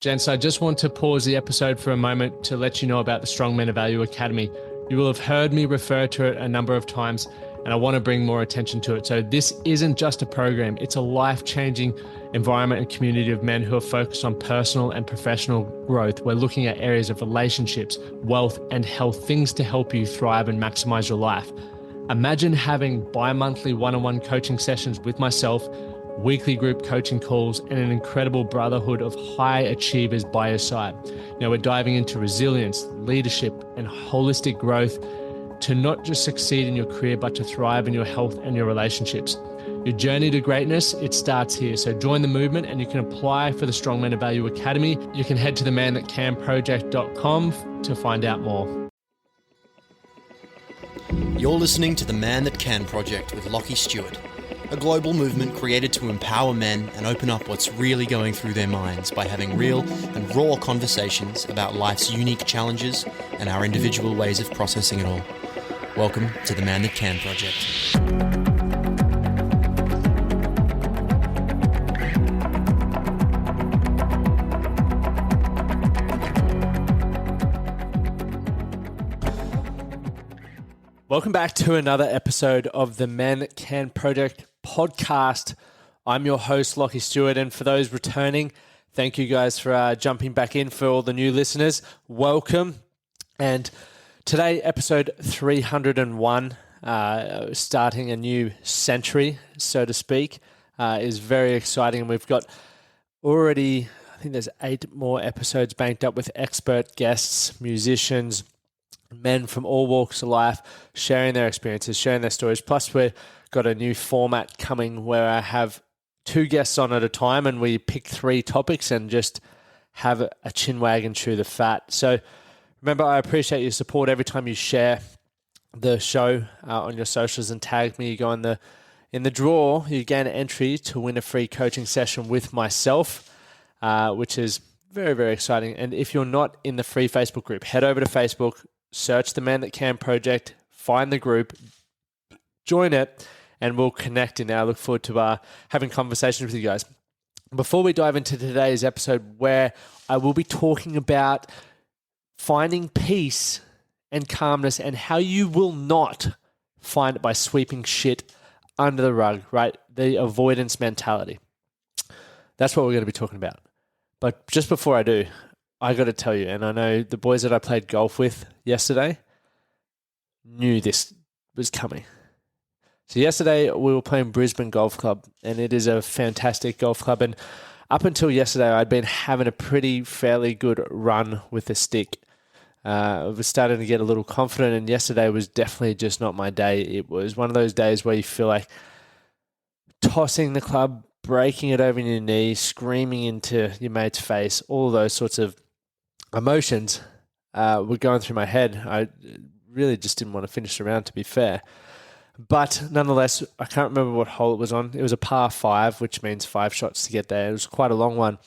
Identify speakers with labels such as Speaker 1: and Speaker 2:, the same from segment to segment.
Speaker 1: Gents, I just want to pause the episode for a moment to let you know about the Strong Men of Value Academy. You will have heard me refer to it a number of times, and I want to bring more attention to it. So this isn't just a program, it's a life-changing environment and community of men who are focused on personal and professional growth. We're looking at areas of relationships, wealth, and health, things to help you thrive and maximize your life. Imagine having bi-monthly one-on-one coaching sessions with myself, weekly group coaching calls, and an incredible brotherhood of high achievers by your side. Now we're diving into resilience, leadership, and holistic growth to not just succeed in your career, but to thrive in your health and your relationships. Your journey to greatness, it starts here. So join the movement and you can apply for the Strong Men of Value Academy. You can head to themanthatcanproject.com to find out more.
Speaker 2: You're listening to The Man That Can Project with Lachlan Stuart, a global movement created to empower men and open up what's really going through their minds by having real and raw conversations about life's unique challenges and our individual ways of processing it all. Welcome to The Man That Can Project.
Speaker 1: Welcome back to another episode of the Man That Can Project podcast. I'm your host, Lachlan Stuart, and for those returning, thank you guys for jumping back in. For all the new listeners, welcome. And today, episode 301, starting a new century, so to speak, is very exciting. We've got already, I think there's 8 more episodes banked up with expert guests, musicians, men from all walks of life sharing their experiences, sharing their stories. Plus, we've got a new format coming where I have 2 guests on at a time and we pick 3 topics and just have a chin wag and chew the fat. So remember, I appreciate your support every time you share the show on your socials and tag me. You go in the draw, you gain an entry to win a free coaching session with myself, which is very, very exciting. And if you're not in the free Facebook group, head over to Facebook, search the Man That Can Project, find the group, join it, and we'll connect in there. I look forward to having conversations with you guys. Before we dive into today's episode, where I will be talking about finding peace and calmness and how you will not find it by sweeping shit under the rug, right? The avoidance mentality. That's what we're going to be talking about. But just before I do, I got to tell you, and I know the boys that I played golf with yesterday knew this was coming. So yesterday we were playing Brisbane Golf Club, and it is a fantastic golf club. And up until yesterday, I'd been having a fairly good run with the stick. I was starting to get a little confident, and yesterday was definitely just not my day. It was one of those days where you feel like tossing the club, breaking it over your knee, screaming into your mate's face, all those sorts of emotions were going through my head. I really just didn't want to finish the round, to be fair. But nonetheless, I can't remember what hole it was on. It was a par 5, which means 5 shots to get there. It was quite a long one.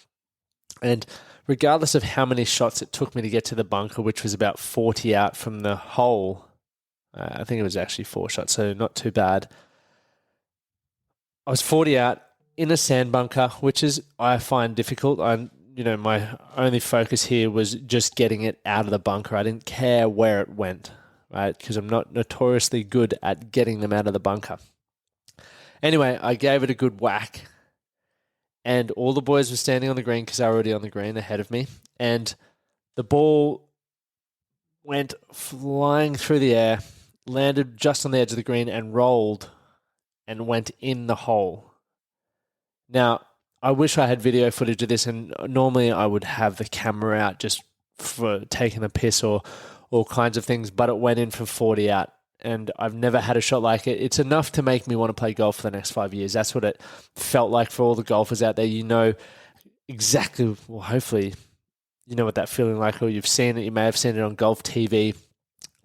Speaker 1: And regardless of how many shots it took me to get to the bunker, which was about 40 out from the hole, I think it was actually 4 shots, so not too bad. I was 40 out in a sand bunker, which is, I find difficult. My only focus here was just getting it out of the bunker. I didn't care where it went, right? Because I'm not notoriously good at getting them out of the bunker. Anyway, I gave it a good whack, and all the boys were standing on the green because they were already on the green ahead of me, and the ball went flying through the air, landed just on the edge of the green, and rolled and went in the hole. Now, I wish I had video footage of this, and normally I would have the camera out just for taking a piss or all kinds of things, but it went in from 40 out, and I've never had a shot like it. It's enough to make me want to play golf for the next 5 years. That's what it felt like for all the golfers out there. You know exactly, well, hopefully you know what that feeling like, or you've seen it. You may have seen it on golf TV,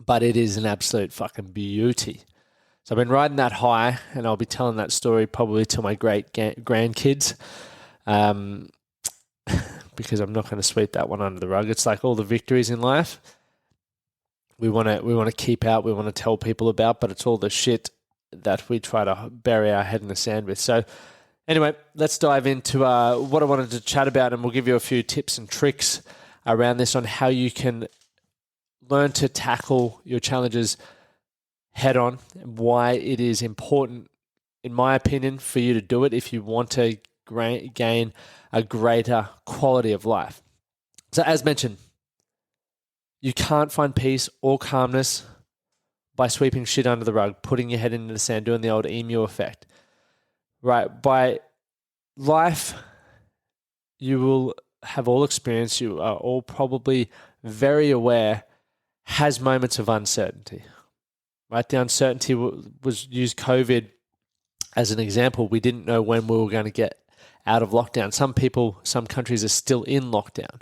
Speaker 1: but it is an absolute fucking beauty. So I've been riding that high, and I'll be telling that story probably to my great grandkids, because I'm not going to sweep that one under the rug. It's like all the victories in life we want to keep out, we want to tell people about, but it's all the shit that we try to bury our head in the sand with. So Anyway, let's dive into what I wanted to chat about, and we'll give you a few tips and tricks around this on how you can learn to tackle your challenges head on, and why it is important, in my opinion, for you to do it if you want to gain a greater quality of life. So as mentioned, you can't find peace or calmness by sweeping shit under the rug, putting your head into the sand, doing the old emu effect. Right? By life, you will have all experienced, you are all probably very aware, has moments of uncertainty. Right? The uncertainty was use COVID as an example. We didn't know when we were going to get out of lockdown. Some countries are still in lockdown.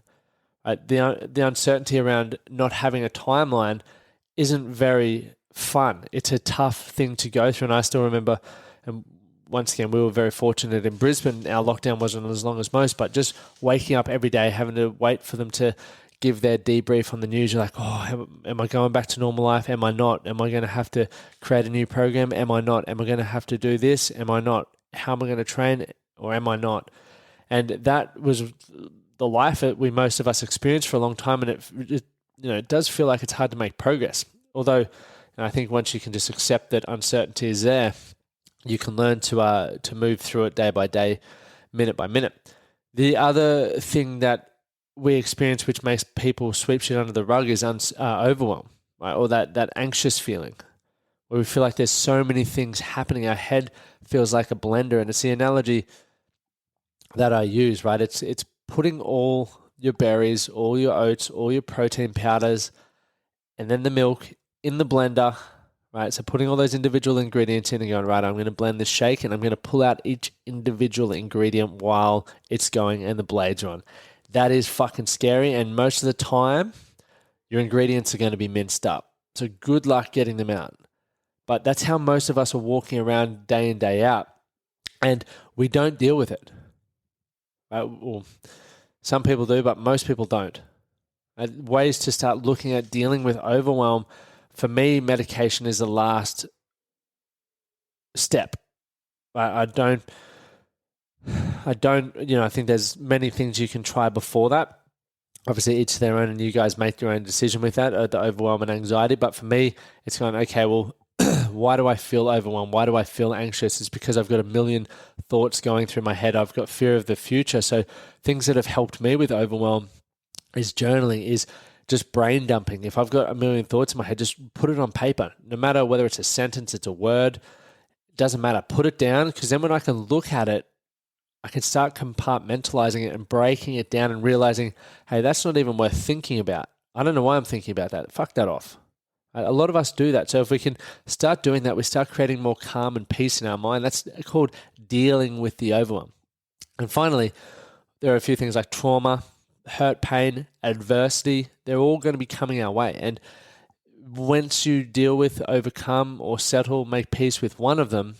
Speaker 1: Right? The uncertainty around not having a timeline isn't very fun. It's a tough thing to go through. And I still remember, and once again, we were very fortunate in Brisbane. Our lockdown wasn't as long as most, but just waking up every day, having to wait for them to give their debrief on the news. You're like, oh, am I going back to normal life? Am I not? Am I going to have to create a new program? Am I not? Am I going to have to do this? Am I not? How am I going to train? Or am I not? And that was the life that most of us experienced for a long time. And it does feel like it's hard to make progress. Although I think once you can just accept that uncertainty is there, you can learn to move through it day by day, minute by minute. The other thing that we experience, which makes people sweep shit under the rug, is overwhelm, right? Or that anxious feeling, where we feel like there's so many things happening. Our head feels like a blender, and it's the analogy that I use, right? It's putting all your berries, all your oats, all your protein powders, and then the milk in the blender, right? So putting all those individual ingredients in and going, right, I'm going to blend this shake, and I'm going to pull out each individual ingredient while it's going and the blades are on. That is fucking scary, and most of the time, your ingredients are going to be minced up. So good luck getting them out. But that's how most of us are walking around day in, day out, and we don't deal with it. Right? Well, some people do, but most people don't. Ways to start looking at dealing with overwhelm. For me, medication is the last step. I think there's many things you can try before that. Obviously, each their own, and you guys make your own decision with that, the overwhelm and anxiety. But for me, it's going, okay, well, why do I feel overwhelmed? Why do I feel anxious? It's because I've got a million thoughts going through my head. I've got fear of the future. So things that have helped me with overwhelm is journaling, is just brain dumping. If I've got a million thoughts in my head, just put it on paper. No matter whether it's a sentence, it's a word, it doesn't matter. Put it down, because then when I can look at it, I can start compartmentalizing it and breaking it down and realizing, hey, that's not even worth thinking about. I don't know why I'm thinking about that. Fuck that off. A lot of us do that. So if we can start doing that, we start creating more calm and peace in our mind. That's called dealing with the overwhelm. And finally, there are a few things like trauma, hurt, pain, adversity. They're all going to be coming our way. And once you deal with, overcome, or settle, make peace with one of them,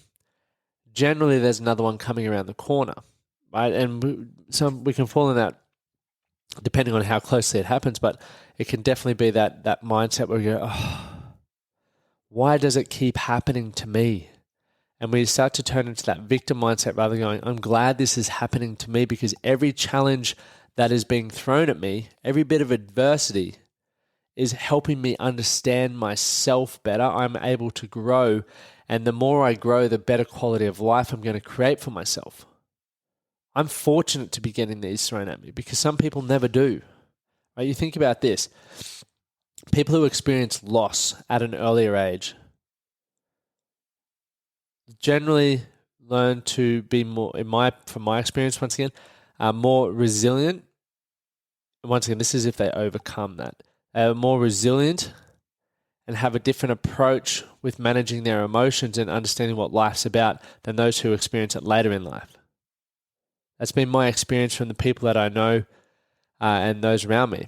Speaker 1: generally there's another one coming around the corner, right? And we can fall in that depending on how closely it happens, but it can definitely be that mindset where you go, oh, why does it keep happening to me? And we start to turn into that victim mindset rather than going, I'm glad this is happening to me, because every challenge that is being thrown at me, every bit of adversity is helping me understand myself better. I'm able to grow, and the more I grow, the better quality of life I'm going to create for myself. I'm fortunate to be getting these thrown at me, because some people never do. Right? You think about this. People who experience loss at an earlier age generally learn to be more, from my experience, once again, more resilient. Once again, this is if they overcome that. They are more resilient and have a different approach with managing their emotions and understanding what life's about than those who experience it later in life. That's been my experience from the people that I know and those around me.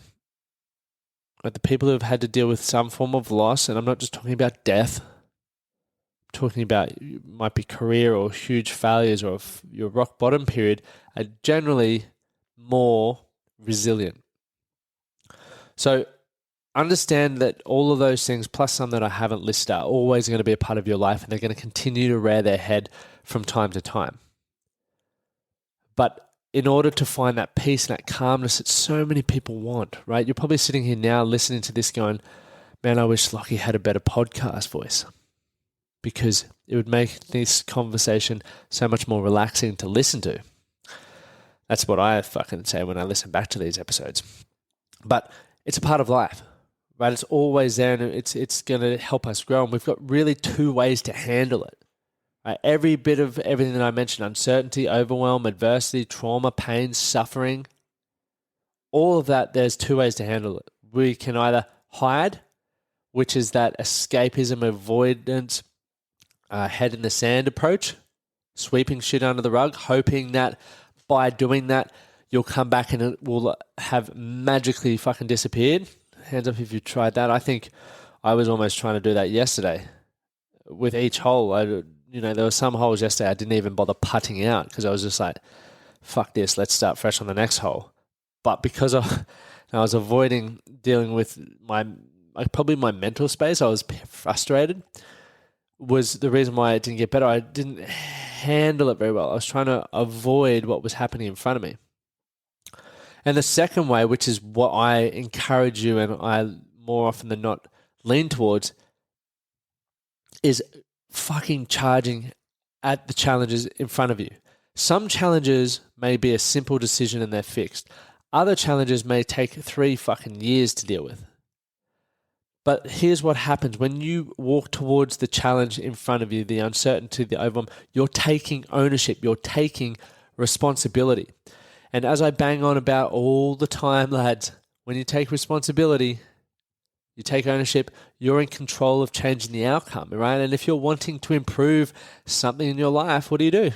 Speaker 1: But the people who have had to deal with some form of loss, and I'm not just talking about death, I'm talking about, it might be career or huge failures or your rock bottom period, are generally more resilient. So understand that all of those things, plus some that I haven't listed, are always going to be a part of your life, and they're going to continue to rear their head from time to time. But in order to find that peace and that calmness that so many people want, right? You're probably sitting here now listening to this going, man, I wish Lockie had a better podcast voice, because it would make this conversation so much more relaxing to listen to. That's what I fucking say when I listen back to these episodes. But it's a part of life, right? It's always there, and it's going to help us grow. And we've got really two ways to handle it. Right? Every bit of everything that I mentioned, uncertainty, overwhelm, adversity, trauma, pain, suffering, all of that, there's two ways to handle it. We can either hide, which is that escapism, avoidance, head in the sand approach, sweeping shit under the rug, hoping that by doing that, you'll come back and it will have magically fucking disappeared. Hands up if you tried that. I think I was almost trying to do that yesterday with each hole. There were some holes yesterday I didn't even bother putting out because I was just like, fuck this, let's start fresh on the next hole. But because I was avoiding dealing with probably my mental space, I was frustrated, was the reason why it didn't get better. I didn't handle it very well. I was trying to avoid what was happening in front of me. And the second way, which is what I encourage you and I more often than not lean towards, is fucking charging at the challenges in front of you. Some challenges may be a simple decision and they're fixed. Other challenges may take 3 fucking years to deal with. But here's what happens when you walk towards the challenge in front of you, the uncertainty, the overwhelm, you're taking ownership, you're taking responsibility. And as I bang on about all the time, lads, when you take responsibility, you take ownership, you're in control of changing the outcome, right? And if you're wanting to improve something in your life, what do? You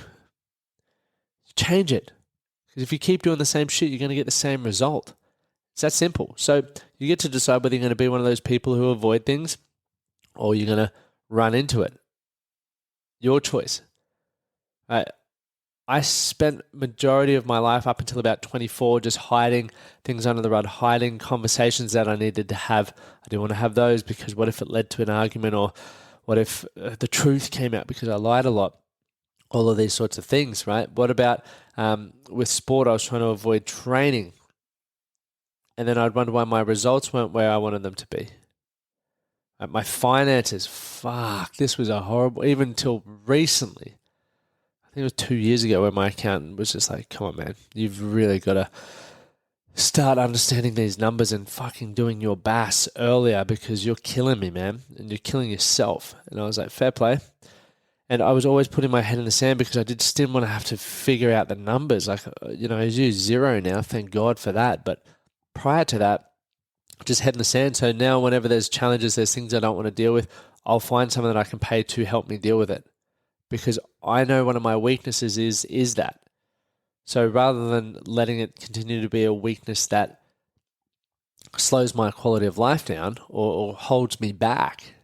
Speaker 1: change it. Because if you keep doing the same shit, you're going to get the same result. It's that simple. So you get to decide whether you're going to be one of those people who avoid things or you're going to run into it. Your choice. I spent majority of my life up until about 24 just hiding things under the rug, hiding conversations that I needed to have. I didn't want to have those because what if it led to an argument, or what if the truth came out because I lied a lot? All of these sorts of things, right? What about with sport? I was trying to avoid training. And then I'd wonder why my results weren't where I wanted them to be. My finances, this was a horrible, even until recently. I think it was 2 years ago where my accountant was just like, come on, man, you've really got to start understanding these numbers and fucking doing your bass earlier because you're killing me, man, and you're killing yourself. And I was like, fair play. And I was always putting my head in the sand because I just didn't want to have to figure out the numbers. Like, I use 0 now, thank God for that. But prior to that, just head in the sand. So now whenever there's challenges, there's things I don't want to deal with, I'll find someone that I can pay to help me deal with it. Because I know one of my weaknesses is that. So rather than letting it continue to be a weakness that slows my quality of life down or holds me back,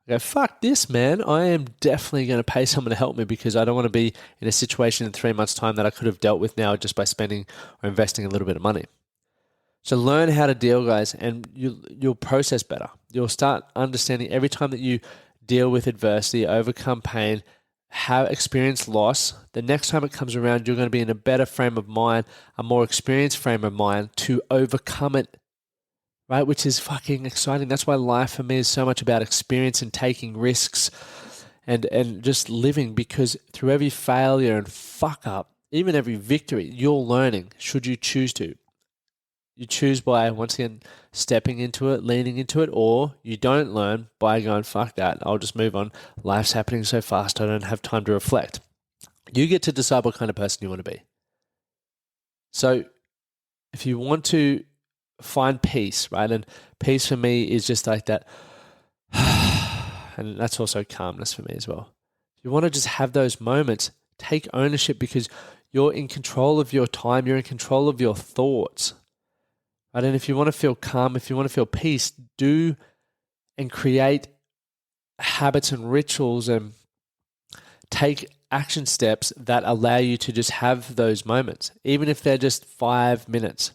Speaker 1: I go, fuck this, man. I am definitely going to pay someone to help me because I don't want to be in a situation in 3 months' time that I could have dealt with now just by spending or investing a little bit of money. So learn how to deal, guys, and you'll process better. You'll start understanding every time that you deal with adversity, overcome pain, have experienced loss, the next time it comes around, you're going to be in a better frame of mind, a more experienced frame of mind to overcome it, right? Which is fucking exciting. That's why life for me is so much about experience and taking risks and just living, because through every failure and fuck up, even every victory, you're learning, should you choose to. You choose by, once again, stepping into it, leaning into it, or you don't learn by going, fuck that, I'll just move on. Life's happening so fast, I don't have time to reflect. You get to decide what kind of person you want to be. So if you want to find peace, right, and peace for me is just like that, and that's also calmness for me as well. If you want to just have those moments, take ownership because you're in control of your time, you're in control of your thoughts. Right? And if you want to feel calm, if you want to feel peace, do and create habits and rituals and take action steps that allow you to just have those moments, even if they're just 5 minutes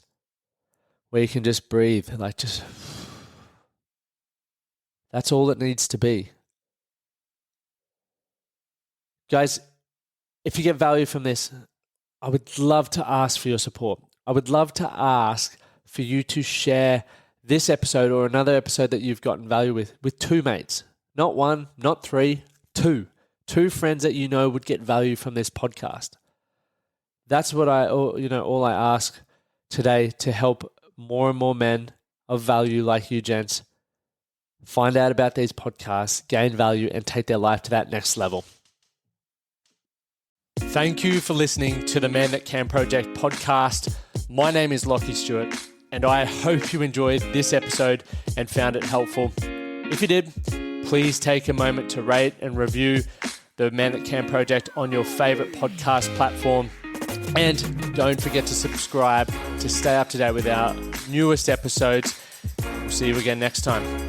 Speaker 1: where you can just breathe, like just, that's all it needs to be. Guys, if you get value from this, I would love to ask for your support. I would love to ask for you to share this episode or another episode that you've gotten value with two mates. Not one, not three, two. Two friends that you know would get value from this podcast. That's what all I ask today, to help more and more men of value like you, gents, find out about these podcasts, gain value, and take their life to that next level. Thank you for listening to the Man That Can Project podcast. My name is Lachlan Stuart, and I hope you enjoyed this episode and found it helpful. If you did, please take a moment to rate and review the Man That Can Project on your favorite podcast platform. And don't forget to subscribe to stay up to date with our newest episodes. We'll see you again next time.